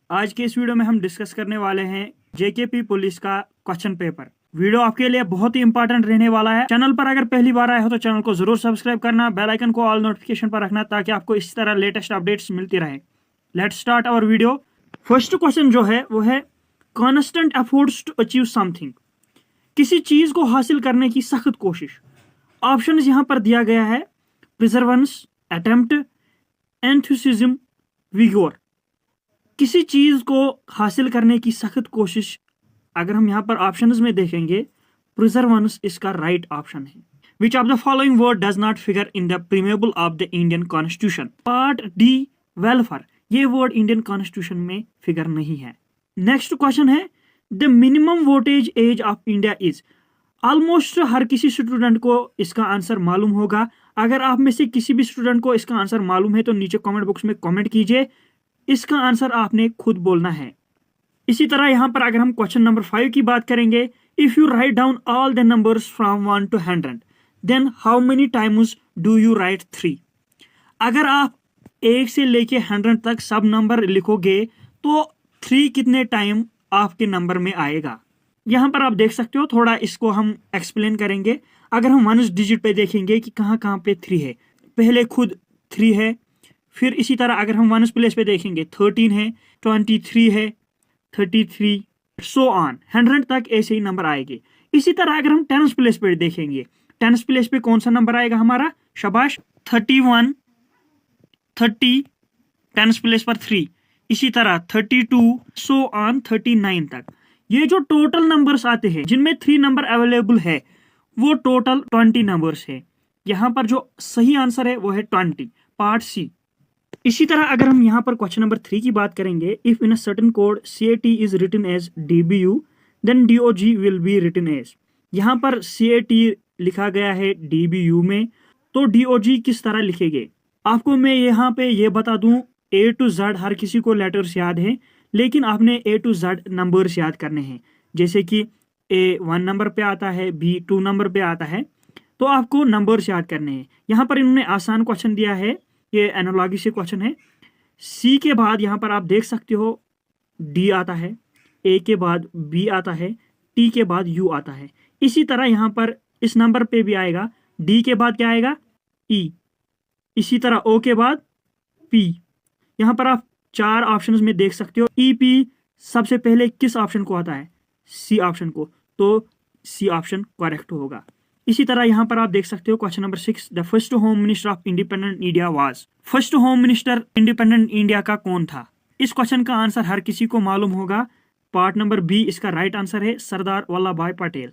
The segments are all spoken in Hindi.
आज के इस वीडियो में हम डिस्कस करने वाले हैं जेकेपी पुलिस का क्वेश्चन पेपर। वीडियो आपके लिए बहुत ही इंपॉर्टेंट रहने वाला है। चैनल पर अगर पहली बार आए हो तो चैनल को जरूर सब्सक्राइब करना, बेल आइकन को ऑल नोटिफिकेशन पर रखना ताकि आपको इस तरह लेटेस्ट अपडेट्स मिलती रहे। Let's start our video. First question जो है वो है constant efforts to achieve something. किसी चीज को हासिल करने की सख्त कोशिश। ऑप्शन यहाँ पर दिया गया है प्रिजर्वेंस, अटेम्प्ट, एंथुसिज्म, विगोर। किसी चीज को हासिल करने की सख्त कोशिश, अगर हम यहाँ पर ऑप्शंस में देखेंगे प्रिजर्वेंस इसका राइट ऑप्शन है। Which of the following word does not figure in the preamble of the Indian constitution. Part D welfare, ये वर्ड इंडियन कॉन्स्टिट्यूशन में फिगर नहीं है। नेक्स्ट क्वेश्चन है द मिनिमम वोटेज age of India is. Almost हर किसी स्टूडेंट को इसका आंसर मालूम होगा। अगर आप में से किसी भी स्टूडेंट को इसका आंसर मालूम है तो नीचे कमेंट बॉक्स में कमेंट कीजिए। इसका आंसर आपने खुद बोलना है। इसी तरह यहां पर अगर हम क्वेश्चन नंबर 5 की बात करेंगे, if you write down all the numbers from 1 to 100 then how many times do you write 3। अगर आप 1 से लेके 100 तक सब नंबर लिखोगे तो 3 कितने टाइम आपके नंबर में आएगा। यहां पर आप देख सकते हो, थोड़ा इसको हम एक्सप्लेन करेंगे। अगर हम 1 डिजिट पे देखेंगे कि कहां कहां पे 3 है, पहले खुद 3 है, फिर इसी तरह अगर हम 1 प्लेस पे देखेंगे 13 है, 23 है, 33 सो ऑन 100 तक ऐसे ही नंबर आएंगे। इसी तरह अगर हम 10 प्लेस पे देखेंगे, 10 प्लेस पे कौन सा नंबर आएगा हमारा, शाबाश 31, 30, 10 प्लेस पर 3, इसी तरह 32 सो ऑन 39 तक। ये जो टोटल नंबर्स आते हैं जिनमें 3 नंबर अवेलेबल है वो टोटल 20 नंबर्स है। यहां पर जो सही आंसर है वो है 20, पार्ट सी। इसी तरह अगर हम यहाँ पर क्वेश्चन नंबर 3 की बात करेंगे, if in a certain code CAT is written as DBU then DOG will be written as. यहाँ पर CAT लिखा गया है DBU में, तो DOG किस तरह लिखेंगे। आपको मैं यहाँ पे ये बता दूं, A to Z हर किसी को लेटर्स याद है, लेकिन आपने A to Z नंबर्स याद करने हैं। जैसे कि A 1 नंबर पे आता है, B 2 नंबर पे आता है, तो आपको नंबर्स याद करने हैं। यहाँ पर इन्होंने आसान क्वेश्चन दिया है, ये एनालॉजी से क्वेश्चन है। सी के बाद यहाँ पर आप देख सकते हो डी आता है, ए के बाद बी आता है, टी के बाद यू आता है। इसी तरह यहाँ पर इस नंबर पे भी आएगा, डी के बाद क्या आएगा, ई, इसी तरह ओ के बाद पी। यहाँ पर आप 4 ऑप्शंस में देख सकते हो। ई पी सबसे पहले किस ऑप्शन को आता है, सी ऑप्शन को, तो सी ऑप्शन करेक्ट होगा। इसी तरह यहाँ पर आप देख सकते हो question number 6, the first home minister of independent India was. First home minister independent India का कौन था। इस क्वेश्चन का आंसर हर किसी को मालूम होगा। पार्ट नंबर बी इसका राइट आंसर है सरदार वल्लभ भाई पटेल।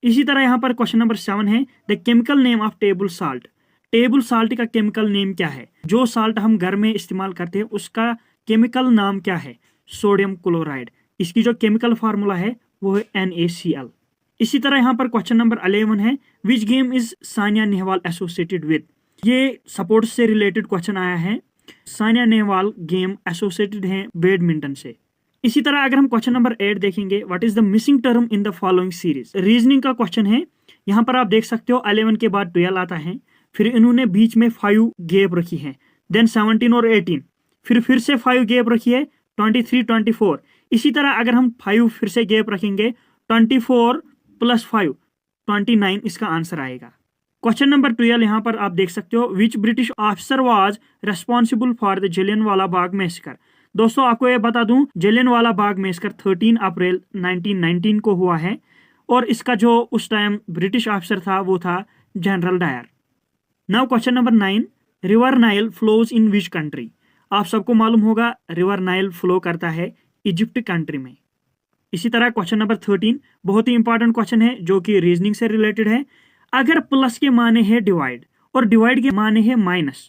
इसी तरह यहाँ पर क्वेश्चन नंबर 7 है the chemical name of table salt. Table salt का केमिकल नेम क्या है। जो साल्ट हम घर में इस्तेमाल करते हैं उसका केमिकल नाम क्या है, सोडियम क्लोराइड। इसकी जो केमिकल फार्मूला है वो है NaCl। इसी तरह यहाँ पर क्वेश्चन नंबर 11 है which game is Sania Nehwal associated with. ये स्पोर्ट्स से रिलेटेड क्वेश्चन आया है। सानिया नेहवाल गेम एसोसिएटेड है बैडमिंटन से। इसी तरह अगर हम क्वेश्चन नंबर 8 देखेंगे, what is the missing term in the following series. Reasoning का क्वेश्चन है। यहाँ पर आप देख सकते हो 11 के बाद 12 आता है, फिर इन्होंने बीच में 5 गैप रखी है, देन 17 और 18, फिर से 5 गैप रखी है, 23, 24। इसी तरह अगर हम 5 फिर से गैप रखेंगे, 24 + 5 29 इसका आंसर आएगा। क्वेश्चन नंबर 12 यहाँ पर आप देख सकते हो विच British officer was responsible for the Jallianwala Bagh massacre. दोस्तों आपको ये बता दूं, जलियांवाला बाग मैसेकर 13 अप्रैल 1919 को हुआ है और इसका जो उस टाइम ब्रिटिश ऑफिसर था वो था General Dyer. Now question number 9, river Nile flows in which country. आप सबको मालूम होगा रिवर नाइल फ्लो करता है इजिप्ट कंट्री में। इसी तरह क्वेश्चन नंबर 13 बहुत ही इंपॉर्टेंट क्वेश्चन है जो कि रीजनिंग से रिलेटेड है। अगर प्लस के माने है डिवाइड और डिवाइड के माने है माइनस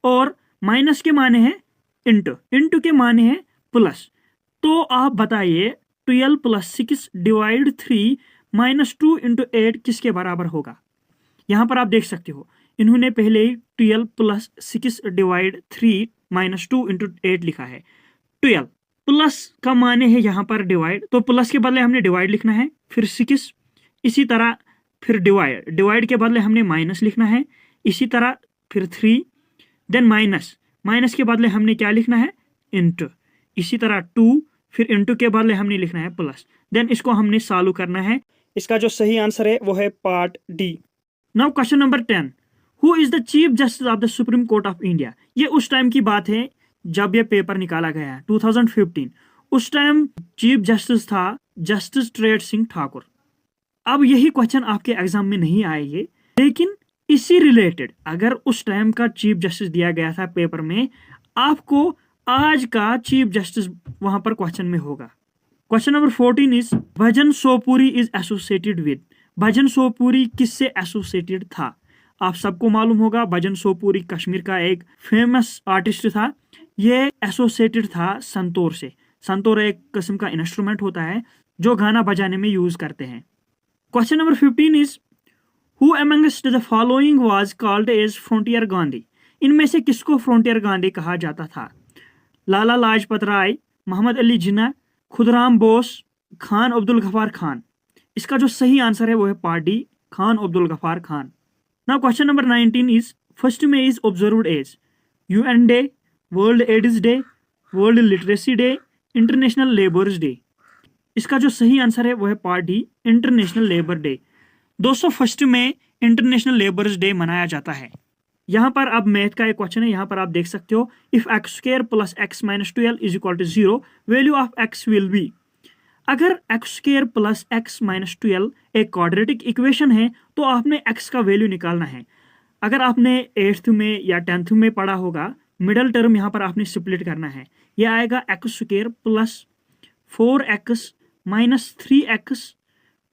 और माइनस के माने है इंटू, इंटू के माने है प्लस, तो आप बताइए 12 + 6 / 3 - 2 × 8 किसके बराबर होगा। यहां पर आप देख सकते हो इन्होंने पहले ही 12 + 6 / 3 - 2 × 8 लिखा है। 12 प्लस का माने है यहाँ पर डिवाइड, तो प्लस के बदले हमने डिवाइड लिखना है, फिर 6, इसी तरह फिर डिवाइड, डिवाइड के बदले हमने माइनस लिखना है, इसी तरह फिर 3, देन माइनस, माइनस के बदले हमने क्या लिखना है, इंटू, इसी तरह 2, फिर इंटू के बदले हमने लिखना है प्लस, देन इसको हमने सॉल्व करना है। इसका जो सही आंसर है वो है part D. Now question number 10, who is the chief justice of the supreme court of India. ये उस टाइम की बात है जब ये पेपर निकाला गया है 2015। उस टाइम चीफ जस्टिस था जस्टिस ट्रेड सिंह ठाकुर। अब यही क्वेश्चन आपके एग्जाम में नहीं आएंगे, लेकिन इसी रिलेटेड अगर उस टाइम का चीफ जस्टिस दिया गया था पेपर में, आपको आज का चीफ जस्टिस वहां पर क्वेश्चन में होगा। Question number 14 is Bhajan Sopori is associated with. Bhajan Sopori किससे एसोसिएटेड था? आप सबको मालूम होगा भजन सोपुरी कश्मीर का एक फेमस आर्टिस्ट था। ये एसोसिएटेड था संतूर से। संतूर एक किस्म का इंस्ट्रूमेंट होता है जो गाना बजाने में यूज करते हैं। Question number 15 is who amongst the following was called as Frontier Gandhi. इनमें से किसको फ्रंटियर गांधी कहा जाता था? लाला लाजपत राय, मोहम्मद अली जिन्ना, खुदराम बोस, खान अब्दुल गफ्फार खान। इसका जो सही आंसर है वो है part D, Khan Abdul Gaffar Khan. Now question number 19 is 1 May is observed as UN Day, World AIDS Day, World Literacy Day, International Labours Day. इसका जो सही आंसर है वो है part D, International Labour Day. दोस्तों 1 मई इंटरनेशनल लेबर्स डे मनाया जाता है। यहाँ पर अब मैथ का एक क्वेश्चन है, यहाँ पर आप देख सकते हो if x square plus x minus 12 is equal to 0, value of x will be. अगर x square plus x minus 12 एक क्वाड्रेटिक इक्वेशन है तो आपने एक्स का वैल्यू निकालना है। अगर आपने 8th में या 10th में पढ़ा होगा, मिडल टर्म यहाँ पर आपने स्प्लिट करना है। यह आएगा x square plus 4x minus 3x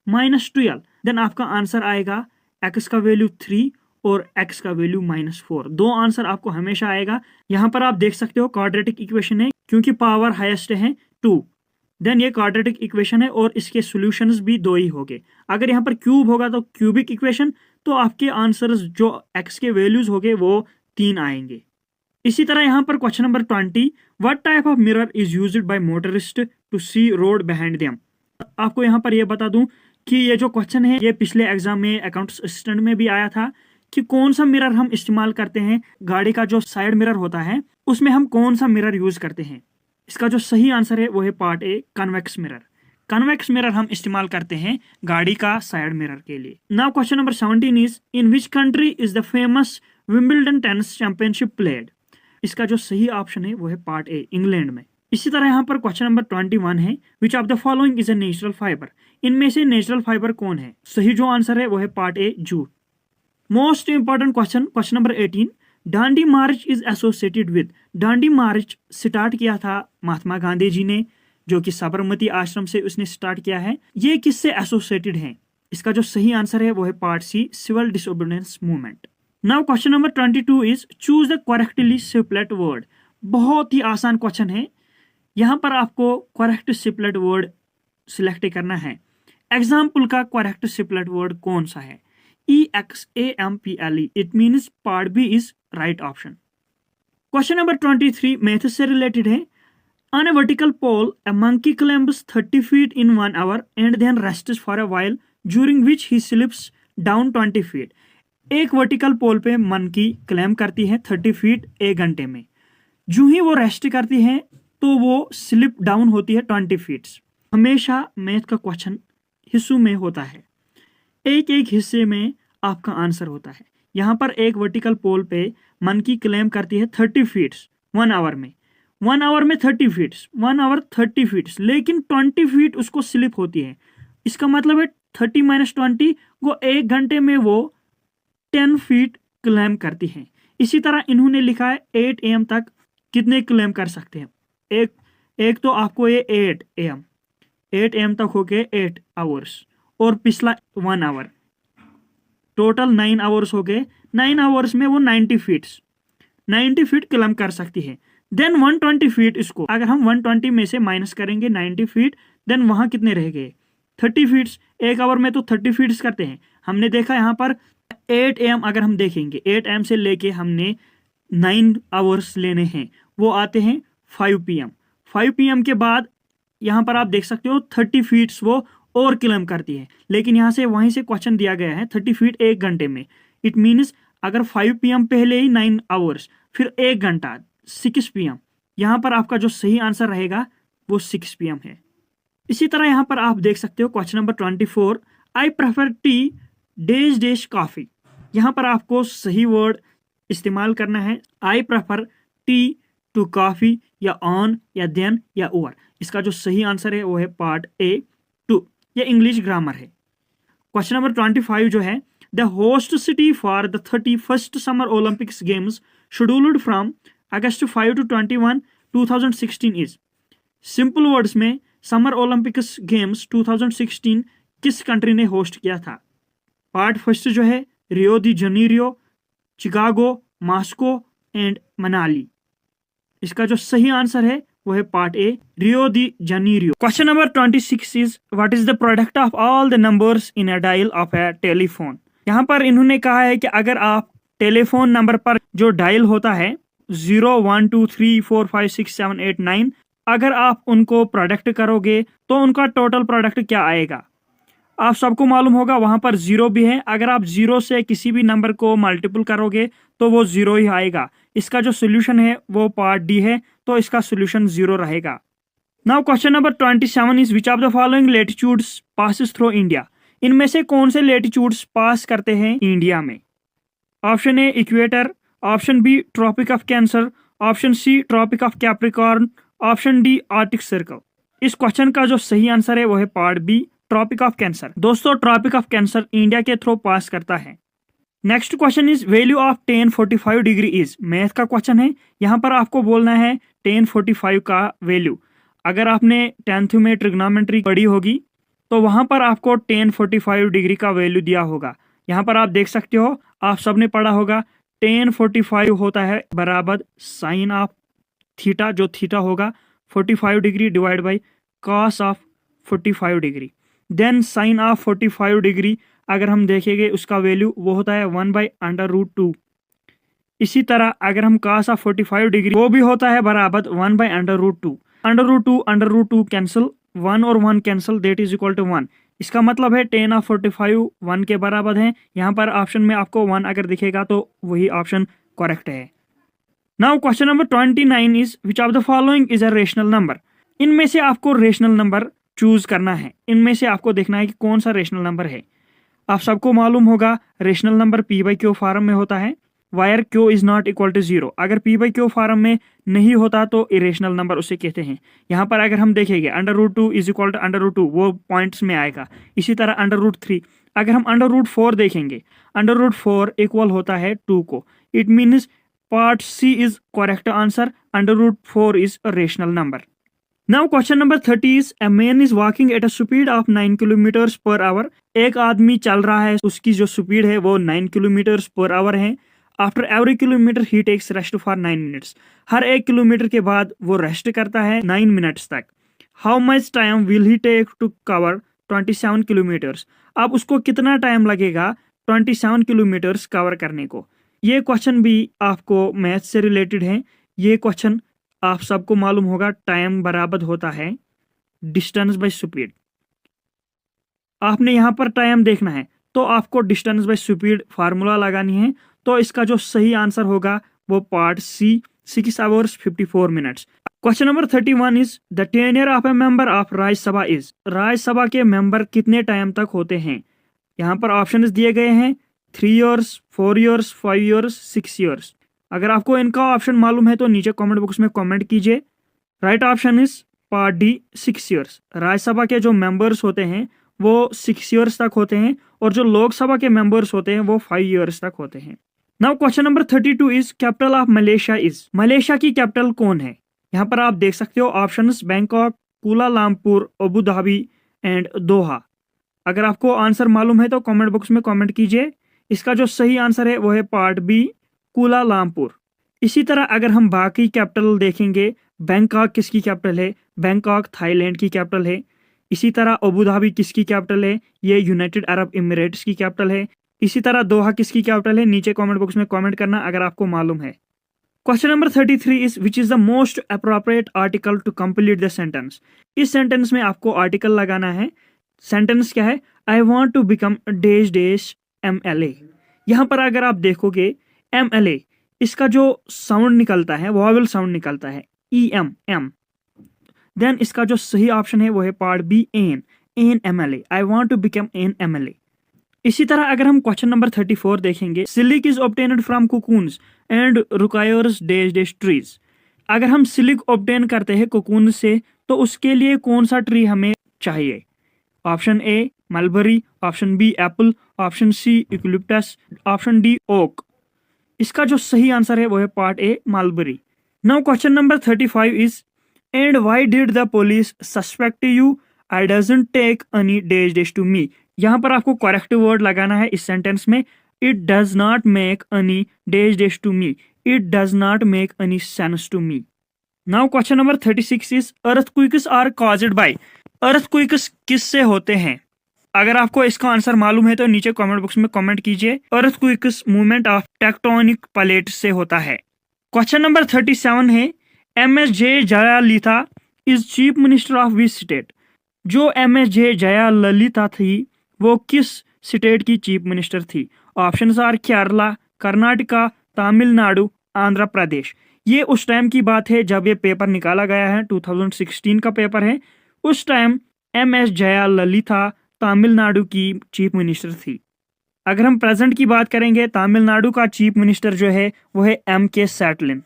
minus 12, then आपका आंसर आएगा x का वैल्यू 3 और x का वैल्यू -4। दो आंसर आपको हमेशा आएगा। यहाँ पर आप देख सकते हो क्वाड्रेटिक इक्वेशन है, क्योंकि पावर हाईएस्ट है 2, देन ये क्वाड्रेटिक इक्वेशन है और इसके सॉल्यूशंस भी 2 ही होंगे। अगर यहाँ पर क्यूब होगा तो क्यूबिक इक्वेशन, तो आपके आंसर्स जो x के वैल्यूज होंगे वो 3 आएंगे। इसी तरह यहाँ पर question number 20, what type of mirror is used by motorist to see road behind them. आपको यहाँ पर यह बता दूं कि ये जो क्वेश्चन है ये पिछले एग्जाम में अकाउंट्स असिस्टेंट में भी आया था कि कौन सा मिरर हम इस्तेमाल करते हैं। गाड़ी का जो साइड मिरर होता है उसमें हम कौन सा मिरर यूज करते हैं। इसका जो सही आंसर है वो है पार्ट ए, कन्वेक्स मिरर। कन्वेक्स मिरर हम इस्तेमाल करते हैं गाड़ी का साइड मिरर के लिए। Now question number 17 is in which country is the famous Wimbledon tennis championship played. इसका जो सही ऑप्शन है वो है पार्ट ए, इंग्लैंड में। इसी तरह यहाँ पर क्वेश्चन नंबर 21 है which of the following is a natural fibre. इनमें से नेचुरल फाइबर कौन है? सही जो आंसर है वो है part A, jute. Most important question, question number 18, Dandi March is associated with. Dandi March start किया था महात्मा गांधी जी ने, जो कि साबरमती आश्रम से उसने स्टार्ट किया है। ये किससे एसोसिएटेड है? इसका जो सही आंसर है वो है part C, civil disobedience movement. Now question number 22 is choose the correctly split word. बहुत ही आसान क्वेश्चन है। यहाँ पर आपको करेक्ट स्प्लिट वर्ड सिलेक्ट करना है। एग्जाम्पल का करेक्ट स्प्लिट वर्ड कौन सा है? EXAMPLE, it means part B is right option. Question number 23 math से रिलेटेड है। On a vertical pole a monkey climbs 30 feet in 1 hour and then rests for a while during which he slips down 20 feet। एक वर्टिकल पोल पे मंकी क्लाइंब करती है 30 फीट 1 घंटे में। जो ही वो रेस्ट करती है तो वो स्लिप डाउन होती है 20 फीट। हमेशा मैथ का क्वेश्चन हिस्सों में होता है, एक एक हिस्से में आपका आंसर होता है। यहाँ पर एक वर्टिकल पोल पे मंकी क्लेम करती है 30 फीट 1 आवर में। 1 आवर में 30 फीट, 1 आवर 30 फीट, लेकिन 20 फीट उसको स्लिप होती है। इसका मतलब है 30 माइनस 20 वो 1 घंटे में वो 10 फीट क्लेम करती है। इसी तरह इन्होंने लिखा है 8 AM तक कितने क्लेम कर सकते हैं। एक तो आपको ये 8 AM तक हो गए 8 आवर्स और पिछला 1 आवर, टोटल 9 आवर्स हो गए। 9 आवर्स में वो 90 फीट क्लेम कर सकती है। देन 120 फीट, इसको अगर हम 120 में से माइनस करेंगे 90 फीट, देन वहां कितने रह गए 30 फीट। 1 आवर में तो 30 फीट करते हैं। हमने देखा यहाँ पर 8 AM अगर हम देखेंगे 8 AM से लेके हमने 9 आवर्स लेने हैं, वो आते हैं 5 PM। 5 PM के बाद यहाँ पर आप देख सकते हो 30 फीट वो और क्लेम करती है। लेकिन यहाँ से वहीं से क्वेश्चन दिया गया है 30 फीट 1 घंटे में। इट मीन्स अगर 5 PM पहले ही 9 आवर्स, फिर 1 घंटा 6 PM, यहाँ पर आपका जो सही आंसर रहेगा वो 6 PM है। इसी तरह यहाँ पर आप देख सकते हो question number 24, I prefer tea dash dash coffee. यहाँ पर आपको सही वर्ड इस्तेमाल करना है, I prefer tea to coffee, या ऑन, या देन, या ओवर। इसका जो सही आंसर है वो है पार्ट ए, टू। ये इंग्लिश ग्रामर है। क्वेश्चन नंबर 25 जो है, the host city for the 31st summer Olympics games scheduled from August 5 to 21, 2016 is. Simple words में समर ओलंपिक्स गेम्स 2016 किस कंट्री ने होस्ट किया था? पार्ट फर्स्ट जो है Rio de Janeiro, Chicago, Moscow and Manali. इसका जो सही आंसर है वो है part A, Rio de Janeiro. Question number 26 is, what is the product of all the numbers in a dial of a telephone. यहाँ पर इन्होंने कहा है कि अगर आप टेलीफोन नंबर पर जो डायल होता है 0, 1, 2, 3, 4, 5, 6, 7, 8, 9, अगर आप उनको प्रोडक्ट करोगे तो उनका टोटल प्रोडक्ट क्या आएगा? आप सबको मालूम होगा वहां पर 0 भी है। अगर आप 0 से किसी भी नंबर को मल्टीपल करोगे तो वो 0 ही आएगा। इसका जो सोल्यूशन है वो पार्ट डी है, तो इसका सोल्यूशन 0 रहेगा। Now question number 27 is, which of the following latitudes passes through India. इनमें से कौन से लेटिट्यूड्स पास करते हैं इंडिया में? Option A equator, option B Tropic of Cancer, option C Tropic of Capricorn, option D Arctic Circle. इस क्वेश्चन का जो सही आंसर है वो है part B, Tropic of Cancer. दोस्तों, ट्रॉपिक ऑफ कैंसर इंडिया के थ्रू पास करता है। Next question is, value of tan 45 degree इज। मैथ का क्वेश्चन है। यहाँ पर आपको बोलना है tan 45 का वैल्यू। अगर आपने 10th में ट्रिग्नोमेट्री पढ़ी होगी तो वहां पर आपको tan 45 डिग्री का वैल्यू दिया होगा। यहाँ पर आप देख सकते हो, आप सबने पढ़ा होगा tan 45 होता है बराबर साइन ऑफ थीटा, जो थीटा होगा 45 degree divide by cos of 45 degree. Then sine of 45 degree अगर हम देखेंगे उसका वैल्यू वो होता है 1/√2। इसी तरह अगर हम cos ऑफ 45 डिग्री वो भी होता है बराबर 1/√2। √2 कैंसिल, 1 और 1 cancel, that is equal to 1। इसका मतलब है tan ऑफ 45 1 के बराबर है। यहाँ पर ऑप्शन में आपको 1 अगर दिखेगा तो वही ऑप्शन करेक्ट है। Now question number 29 is, which of the following is a rational number. इनमें से आपको रेशनल नंबर चूज करना है। इनमें से आपको देखना है कि कौन सा रेशनल नंबर है। आप सबको मालूम होगा रेशनल नंबर p/q फॉर्म में होता है, where q is not equal to 0। अगर p/q फॉर्म में नहीं होता तो इरेशनल नंबर उसे कहते हैं। यहाँ पर अगर हम देखेंगे √2 इज इक्वल टू √2, वो पॉइंट्स में आएगा। इसी तरह √3। अगर हम √4 देखेंगे, √4 इक्वल होता है 2 को। It means part C is correct answer, √4 is a rational number. Now question number 30 is, a man is walking at a speed of 9 kilometre per hour. एक आदमी चल रहा है, उसकी जो स्पीड है वो 9 किलोमीटर पर आवर है। After every kilometre he takes rest for 9 minutes. हर 1 किलोमीटर के बाद वो रेस्ट करता है 9 मिनट्स तक। How much time will he take to cover 27 kilometres. अब उसको कितना टाइम लगेगा 27 किलोमीटर्स कवर करने को। ये क्वेश्चन भी आपको मैथ से रिलेटेड है। ये क्वेश्चन आप सबको मालूम होगा, टाइम बराबर होता है डिस्टेंस बाय स्पीड। आपने यहाँ पर टाइम देखना है तो आपको डिस्टेंस बाय स्पीड फार्मूला लगानी है। तो इसका जो सही आंसर होगा वो part C, 6 hours 54 minutes। Question number 31 is, the tenure of a member of Rajya Sabha is. Rajya Sabha के मेंबर कितने टाइम तक होते हैं? यहाँ पर ऑप्शन दिए गए हैं 3 years, 4 years, 5 years, 6 years। अगर आपको इनका ऑप्शन मालूम है तो नीचे कमेंट बॉक्स में कमेंट कीजिए। Right option is part D, 6 years। Rajya Sabha के जो मेंबर्स होते हैं वो 6 years तक होते हैं और जो लोकसभा के मेंबर्स होते हैं वो 5 years तक होते हैं। Now question number 32 is, capital of Malaysia is. Malaysia की कैपिटल कौन है? यहाँ पर आप देख सकते हो options Bangkok, Kuala Lumpur, Abu Dhabi and Doha. अगर आपको आंसर मालूम है तो कमेंट बॉक्स में कमेंट कीजिए। इसका जो सही आंसर है वो है पार्ट बी, कुलालमपुर। इसी तरह अगर हम बाकी कैपिटल देखेंगे, बैंकॉक किसकी कैपिटल है? बैंकॉक थाईलैंड की कैपिटल है। इसी तरह अबू धाबी किसकी कैपिटल है? ये यूनाइटेड अरब एमिरेट्स की कैपिटल है। इसी तरह दोहा किसकी कैपिटल है? नीचे कमेंट बॉक्स में कमेंट करना अगर आपको मालूम है। Question number 33 is, which is the most appropriate article to complete the sentence. इस सेंटेंस में आपको आर्टिकल लगाना है। सेंटेंस क्या है? I want to become dash dash MLA। यहाँ पर अगर आप देखोगे MLA, इसका जो साउंड निकलता है वॉवेल साउंड निकलता है। EM M। देन इसका जो सही ऑप्शन है वो है part B an MLA। I want to become an MLA। इसी तरह अगर हम क्वेश्चन नंबर 34 देखेंगे, सिलिक is obtained from cocoons and requires dash dash trees. अगर हम सिलिक ऑब्टेन करते हैं कोकून से तो उसके लिए कौन सा ट्री हमें चाहिए? Option A mulberry, option B apple, option C eucalyptus, option D oak. इसका जो सही आंसर है वो है part A mulberry. Now question number 35 is and why did the police suspect you? I doesn't take any dash dash to me. यहाँ पर आपको करेक्टिव वर्ड लगाना है इस सेंटेंस में। It does not make any dash dash to me, it does not make any sense to me. Now question number 36 is earthquakes are caused by. Earthquakes किससे होते हैं? अगर आपको इसका आंसर मालूम है तो नीचे कमेंट बॉक्स में कमेंट कीजिए। Earthquakes movement of tectonic plate से होता है। क्वेश्चन नंबर 37 है MSJ Jayalalithaa is chief minister of which state. जो MSJ जयललिता थी वो किस स्टेट की चीफ मिनिस्टर थी? Options are Kerala, Karnataka, Tamil Nadu, Andhra Pradesh. ये उस टाइम की बात है जब ये पेपर निकाला गया है, 2016 का पेपर है। उस टाइम MS जयललिता तमिलनाडु की चीफ मिनिस्टर थी। अगर हम प्रेजेंट की बात करेंगे, तमिलनाडु का चीफ मिनिस्टर जो है वो है MK Stalin.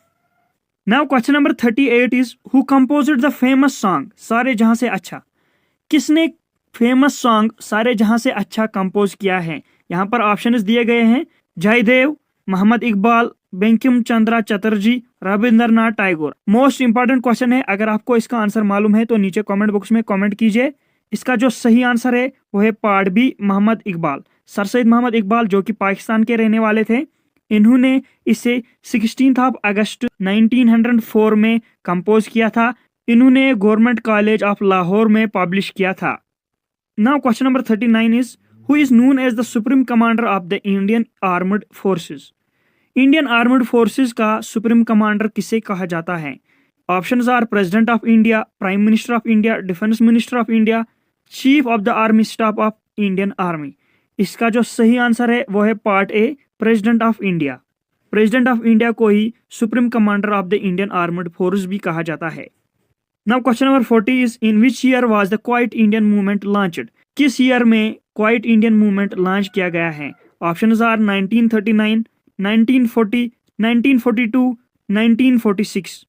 Now question number 38 is who composed the famous song सारे जहां से अच्छा। किसने फेमस सॉन्ग सारे जहां से अच्छा कंपोज किया है? यहाँ पर ऑप्शंस दिए गए हैं, Jaidev, Mohammad Iqbal, Bankim Chandra Chatterjee, Rabindranath Tagore. Most important question है, अगर आपको इसका आंसर मालूम है तो नीचे कमेंट बॉक्स में कमेंट कीजिए। इसका जो सही आंसर है वो है part B Mohammad Iqbal. Sir Syed Mohammad Iqbal जो कि पाकिस्तान के रहने वाले थे, इन्होंने इसे 16 अगस्त 1904 में कंपोज किया था। इन्होंने गवर्नमेंट कॉलेज ऑफ लाहौर में पब्लिश किया था। Now question number 39 is who is known as the supreme commander of the Indian armed forces. Indian armed forces का सुप्रीम कमांडर किसे कहा जाता है? Options are president of India, prime minister of India, defence minister of India, chief of the army staff of Indian army. इसका जो सही आंसर है वो है part A president of India. President of India को ही supreme commander of the Indian armed force भी कहा जाता है। Now question number 40 is in which year was the Quit India movement launched. किस ईयर में क्वाइट इंडियन मूवमेंट लॉन्च किया गया है? Options are 1939, 1940, 1942, 1946।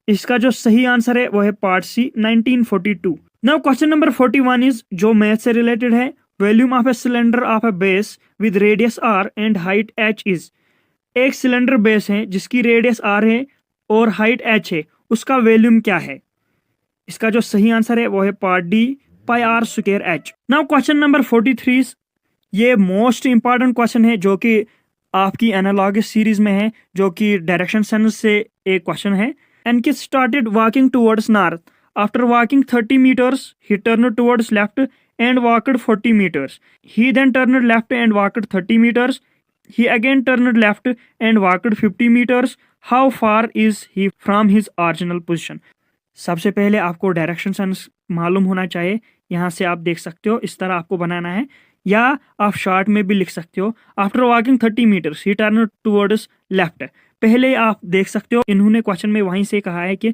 इसका जो सही आंसर है वो है part C 1942। Now question number 41 is जो मैथ से रिलेटेड है, volume of a cylinder of a base with radius r and height h is. एक सिलेंडर बेस है जिसकी रेडियस r है और हाइट h है, उसका वॉल्यूम क्या है? इसका जो सही आंसर है वो है पार्ट डी पाई r square h। Now question number 43, ये मोस्ट इंपॉर्टेंट क्वेश्चन है जो कि आपकी एनालॉगस सीरीज में है, जो कि डायरेक्शन सेंस से एक क्वेश्चन है। Ankit started walking towards north. After walking 30 meters, he turned towards left and walked 40 meters. He then turned left and walked 30 meters. He again turned left and walked 50 meters. How far is he from his original position? सबसे पहले आपको डायरेक्शन सेंस मालूम होना चाहिए। यहाँ से आप देख सकते हो, इस तरह आपको बनाना है, या आप शॉर्ट में भी लिख सकते हो। After walking 30 metres he turn towards left. पहले आप देख सकते हो इन्होंने क्वेश्चन में वहीं से कहा है कि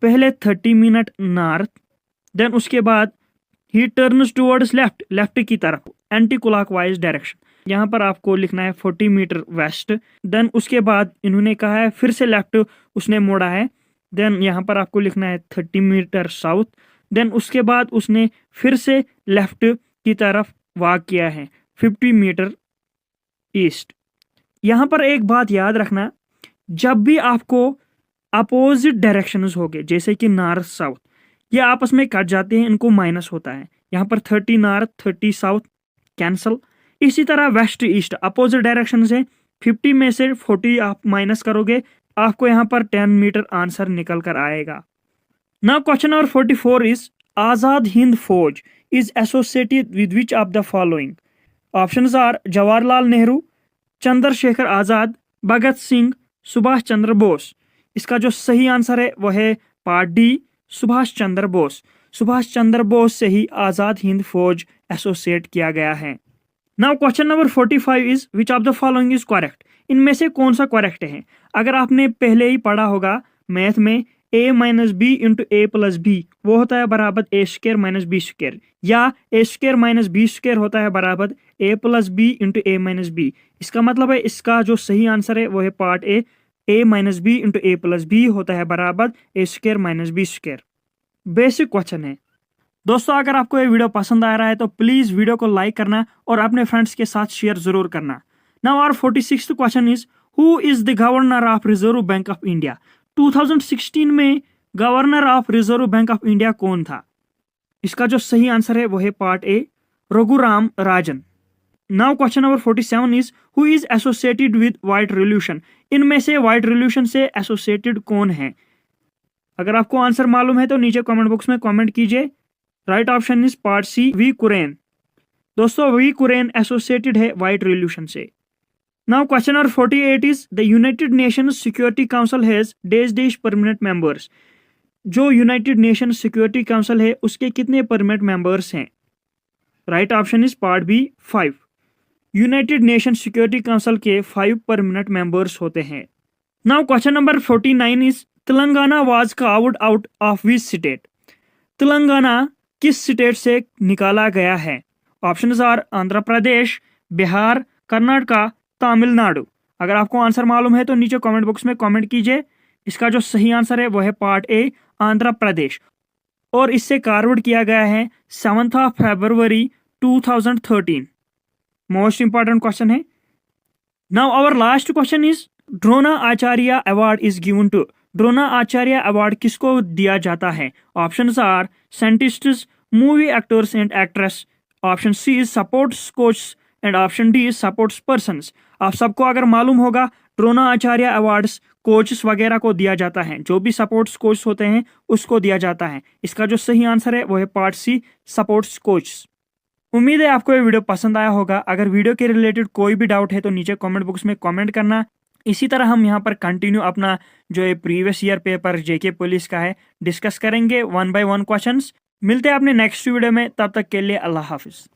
पहले 30 मिनट नॉर्थ, देन उसके बाद ही टर्न्स टुवर्ड्स लेफ्ट, लेफ्ट की तरफ एंटी क्लॉकवाइज डायरेक्शन। यहाँ पर आपको लिखना है 40 मीटर वेस्ट। देन उसके बाद इन्होंने कहा है फिर से लेफ्ट उसने मोड़ा है, देन यहाँ पर आपको लिखना है 30 मीटर साउथ। देन उसके बाद उसने फिर से लेफ्ट की तरफ वॉक किया है 50 मीटर ईस्ट। यहाँ पर एक बात याद रखना, जब भी आपको अपोजिट डायरेक्शंस होंगे जैसे कि नॉर्थ साउथ, ये आपस में कट जाते हैं, इनको माइनस होता है। यहाँ पर 30 नॉर्थ 30 साउथ कैंसल। इसी तरह वेस्ट ईस्ट अपोजिट डायरेक्शन है, 50 में से 40 आप माइनस करोगे, आपको यहाँ पर 10 मीटर आंसर निकल कर आएगा। Now question number 44 is Azad Hind Fauj is associated with which of the following. Options are Jawaharlal Nehru, Chandrashekhar Azad, Bhagat Singh, Subhash Chandra Bose. इसका जो सही आंसर है वह है पार्ट डी सुभाष चंद्र बोस। सुभाष चंद्र बोस से ही आजाद हिंद फौज एसोसिएट किया गया है। Now question number 45 is which of the following is correct. इनमें से कौन सा करेक्ट है? अगर आपने पहले ही पढ़ा होगा मैथ में ए minus B into A plus B वो होता है बराबर A square minus B square, या ए स्क्वायर माइनस बी स्क्वायर होता है बराबर ए प्लस बी इंटू ए माइनस बी। इसका मतलब है इसका जो सही आंसर है वो है part A minus B into A plus B होता है बराबर A square minus B square. Basic question है दोस्तों। अगर आपको ये वीडियो पसंद आ रहा है तो प्लीज वीडियो को लाइक करना और अपने फ्रेंड्स के साथ शेयर जरूर करना। Now our 46th question is who is the governor of Reserve Bank of India. 2016 में governor of Reserve Bank of India कौन था? इसका जो सही आंसर है वो है part A Raghuram Rajan. Now question number 47 is who is associated with white revolution. इनमें से व्हाइट रिवॉल्यूशन से एसोसिएटेड कौन है? अगर आपको आंसर मालूम है तो नीचे कमेंट बॉक्स में कमेंट कीजिए। Right option is part C V Kurien. दोस्तों वी कुरैन एसोसिएटेड है व्हाइट रिवॉल्यूशन से। Now question number 48 is the United Nations Security Council has dash permanent members. जो यूनाइटेड नेशंस सिक्योरिटी काउंसिल है उसके कितने परमानेंट मेंबर्स हैं? Right option is part B 5। United Nation Security Council के 5 परमानेंट मेंबर्स होते हैं। Now question number 49 is Telangana was carved out of which state. Telangana किस स्टेट से निकाला गया है? Options are Andhra Pradesh, Bihar, Karnataka, Tamil Nadu. अगर आपको आंसर मालूम है तो नीचे कमेंट बॉक्स में कमेंट कीजिए। इसका जो सही आंसर है वो है पार्ट ए आंध्र प्रदेश, और इससे कार्व्ड किया गया है 7 फरवरी 2013। मोस्ट इंपॉर्टेंट क्वेश्चन है। Now our last question is Drona Acharya award is given to. Drona Acharya award किसको दिया जाता है? Options are scientists, movie actors and actress. Option C is sports coach and option D is sports persons. आप सबको अगर मालूम होगा द्रोणा आचार्य अवार्ड्स कोचेस वगैरह को दिया जाता है, जो भी सपोर्ट्स कोच होते हैं उसको दिया जाता है। इसका जो सही आंसर है वो है पार्ट सी सपोर्ट्स कोच। उम्मीद है आपको ये वीडियो पसंद आया होगा। अगर वीडियो के रिलेटेड कोई भी डाउट है तो नीचे कमेंट बॉक्स में कमेंट करना। इसी तरह हम यहाँ पर कंटिन्यू अपना जो ये प्रीवियस ईयर पेपर जेके पुलिस का है डिस्कस करेंगे 1 by 1 क्वेश्चंस। मिलते हैं अपने नेक्स्ट वीडियो में, तब तक के लिए अल्लाह हाफिज।